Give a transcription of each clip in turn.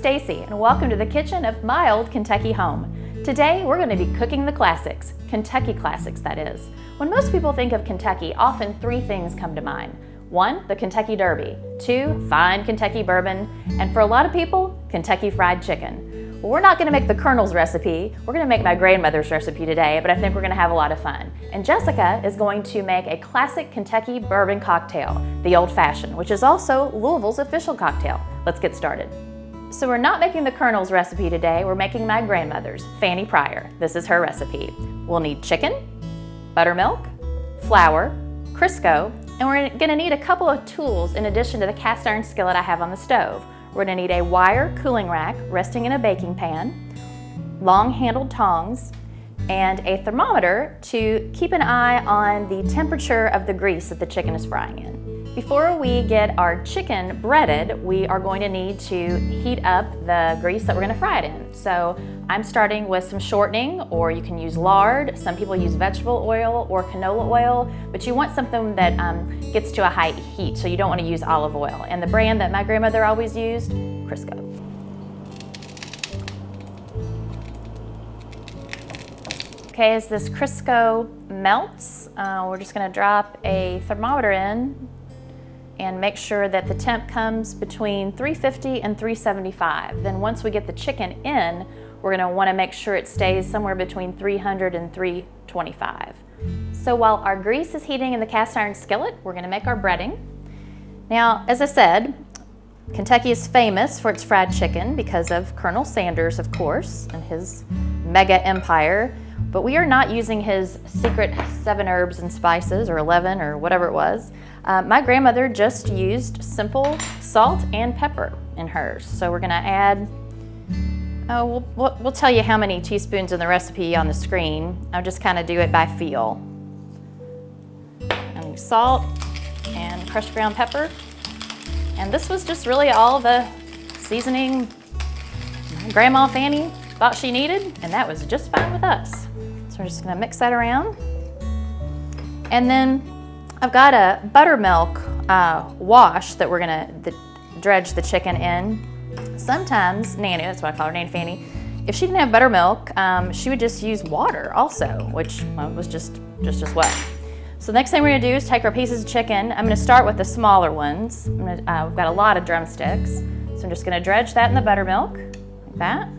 Stacey, and welcome to the kitchen of my old Kentucky home. Today, we're going to be cooking the classics, Kentucky classics, that is. When most people think of Kentucky, often three things come to mind. 1, the Kentucky Derby. 2, fine Kentucky bourbon. And for a lot of people, Kentucky Fried Chicken. Well, we're not going to make the Colonel's recipe. We're going to make my grandmother's recipe today, but I think we're going to have a lot of fun. And Jessica is going to make a classic Kentucky bourbon cocktail, the Old Fashioned, which is also Louisville's official cocktail. Let's get started. So we're not making the Colonel's recipe today, we're making my grandmother's, Fanny Pryor. This is her recipe. We'll need chicken, buttermilk, flour, Crisco, and we're gonna need a couple of tools in addition to the cast iron skillet I have on the stove. We're gonna need a wire cooling rack resting in a baking pan, long handled tongs, and a thermometer to keep an eye on the temperature of the grease that the chicken is frying in. Before we get our chicken breaded, we are going to need to heat up the grease that we're going to fry it in. So I'm starting with some shortening, or you can use lard. Some people use vegetable oil or canola oil, but you want something that gets to a high heat, so you don't want to use olive oil. And the brand that my grandmother always used, Crisco. Okay, as this Crisco melts, we're just going to drop a thermometer in and make sure that the temp comes between 350 and 375. Then once we get the chicken in, we're gonna wanna make sure it stays somewhere between 300 and 325. So while our grease is heating in the cast iron skillet, we're gonna make our breading. Now, as I said, Kentucky is famous for its fried chicken because of Colonel Sanders, of course, and his mega empire. But we are not using his secret 7 herbs and spices, or 11, or whatever it was. My grandmother just used simple salt and pepper in hers. So we're gonna add, we'll tell you how many teaspoons in the recipe on the screen. I'll just kind of do it by feel. And salt and crushed ground pepper. And this was just really all the seasoning Grandma Fanny thought she needed, and that was just fine with us. So we're just gonna mix that around. And then I've got a buttermilk wash that we're gonna dredge the chicken in. Sometimes Nanny, that's what I call her, Nanny Fanny, if she didn't have buttermilk, she would just use water also, which was just as well. So the next thing we're gonna do is take our pieces of chicken. I'm gonna start with the smaller ones. We've got a lot of drumsticks. So I'm just gonna dredge that in the buttermilk, like that.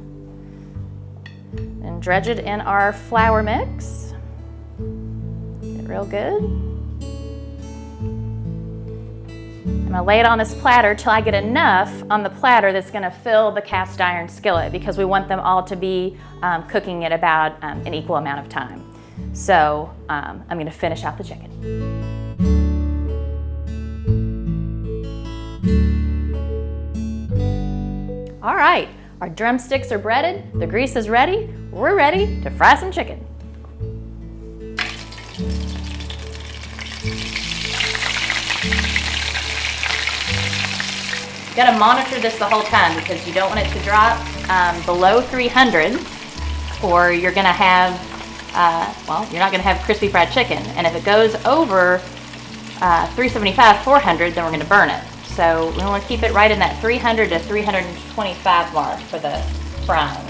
And dredge it in our flour mix. Get it real good. I'm gonna lay it on this platter till I get enough on the platter that's gonna fill the cast iron skillet, because we want them all to be cooking at about an equal amount of time. So I'm gonna finish out the chicken. All right, our drumsticks are breaded, the grease is ready, we're ready to fry some chicken. You gotta monitor this the whole time because you don't want it to drop below 300, or you're gonna have, you're not gonna have crispy fried chicken. And if it goes over 375, 400, then we're gonna burn it. So we wanna keep it right in that 300 to 325 mark for the frying.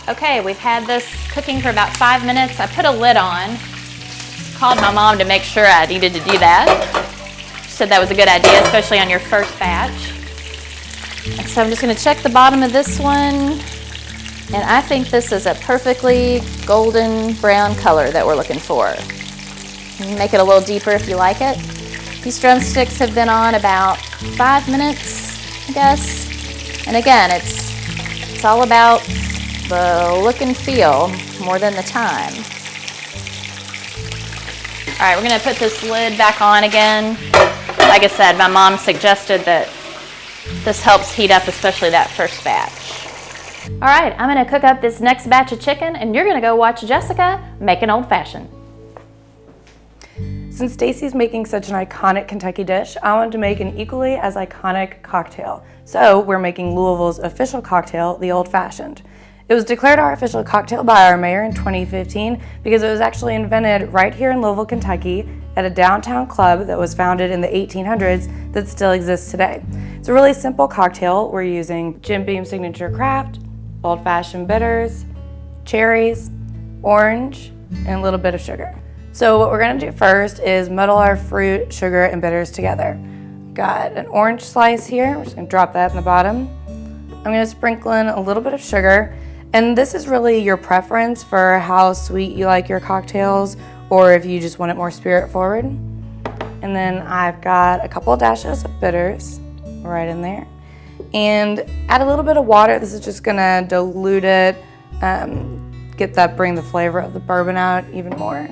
Okay, we've had this cooking for about 5 minutes. I put a lid on, called my mom to make sure I needed to do that. She said that was a good idea, especially on your first batch. And so I'm just gonna check the bottom of this one. And I think this is a perfectly golden brown color that we're looking for. You can make it a little deeper if you like it. These drumsticks have been on about 5 minutes, I guess. And again, it's all about the look and feel more than the time. All right, we're gonna put this lid back on again. Like I said, my mom suggested that this helps heat up, especially that first batch. All right, I'm gonna cook up this next batch of chicken, and you're gonna go watch Jessica make an old fashioned. Since Stacey's making such an iconic Kentucky dish, I wanted to make an equally as iconic cocktail. So we're making Louisville's official cocktail, the Old Fashioned. It was declared our official cocktail by our mayor in 2015 because it was actually invented right here in Louisville, Kentucky at a downtown club that was founded in the 1800s that still exists today. It's a really simple cocktail. We're using Jim Beam Signature Craft, old-fashioned bitters, cherries, orange, and a little bit of sugar. So what we're gonna do first is muddle our fruit, sugar, and bitters together. Got an orange slice here. We're just gonna drop that in the bottom. I'm gonna sprinkle in a little bit of sugar, and this is really your preference for how sweet you like your cocktails, or if you just want it more spirit forward. And then I've got a couple of dashes of bitters right in there. And add a little bit of water. This is just gonna dilute it, bring the flavor of the bourbon out even more.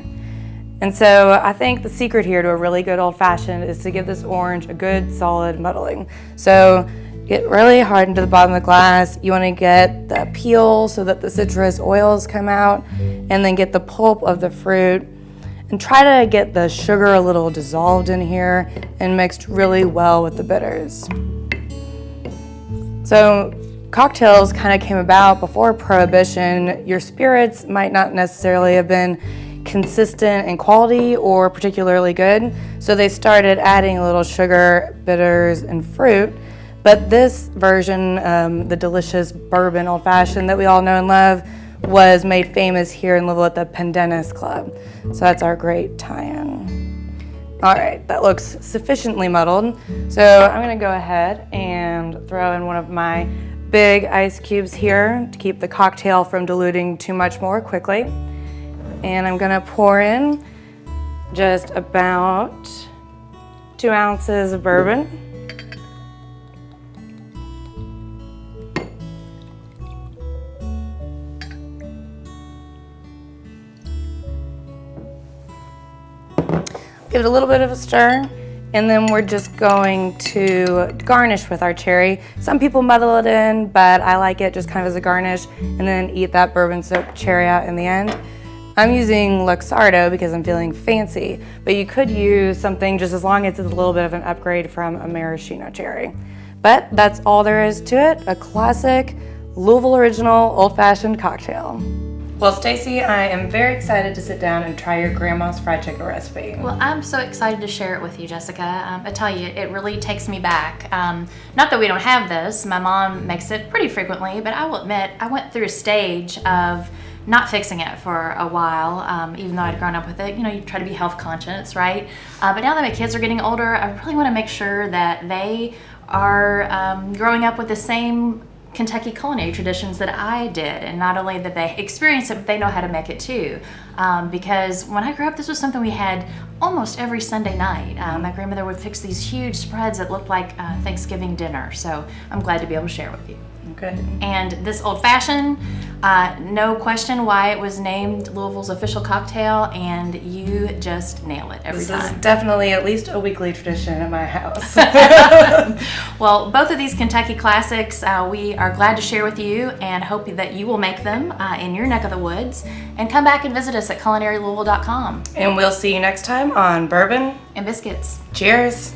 And so I think the secret here to a really good old-fashioned is to give this orange a good solid muddling. So get really hard into the bottom of the glass. You want to get the peel so that the citrus oils come out, and then get the pulp of the fruit. And try to get the sugar a little dissolved in here and mixed really well with the bitters. So cocktails kind of came about before Prohibition. Your spirits might not necessarily have been consistent in quality or particularly good, so they started adding a little sugar, bitters, and fruit. But this version, the delicious bourbon old-fashioned that we all know and love, was made famous here in Louisville at the Pendennis Club. So that's our great tie-in. All right, that looks sufficiently muddled. So I'm gonna go ahead and throw in one of my big ice cubes here to keep the cocktail from diluting too much more quickly. And I'm gonna pour in just about 2 ounces of bourbon. Give it a little bit of a stir, and then we're just going to garnish with our cherry. Some people muddle it in, but I like it just kind of as a garnish, and then eat that bourbon-soaked cherry out in the end. I'm using Luxardo because I'm feeling fancy, but you could use something just as long as it's a little bit of an upgrade from a maraschino cherry. But that's all there is to it, a classic Louisville original old-fashioned cocktail. Well, Stacey, I am very excited to sit down and try your grandma's fried chicken recipe. Well, I'm so excited to share it with you, Jessica. I tell you, it really takes me back. Not that we don't have this. My mom makes it pretty frequently, but I will admit I went through a stage of not fixing it for a while, even though I'd grown up with it. You know, you try to be health conscious, right? But now that my kids are getting older, I really want to make sure that they are growing up with the same Kentucky culinary traditions that I did, and not only that they experience it, but they know how to make it too. Because when I grew up, this was something we had almost every Sunday night. My grandmother would fix these huge spreads that looked like Thanksgiving dinner, so I'm glad to be able to share it with you. Okay. And this old-fashioned, no question why it was named Louisville's official cocktail, and you just nail it every time. This is definitely at least a weekly tradition at my house. Well, both of these Kentucky classics we are glad to share with you, and hope that you will make them in your neck of the woods. And come back and visit us at culinarylouisville.com. And we'll see you next time on Bourbon and Biscuits. Cheers.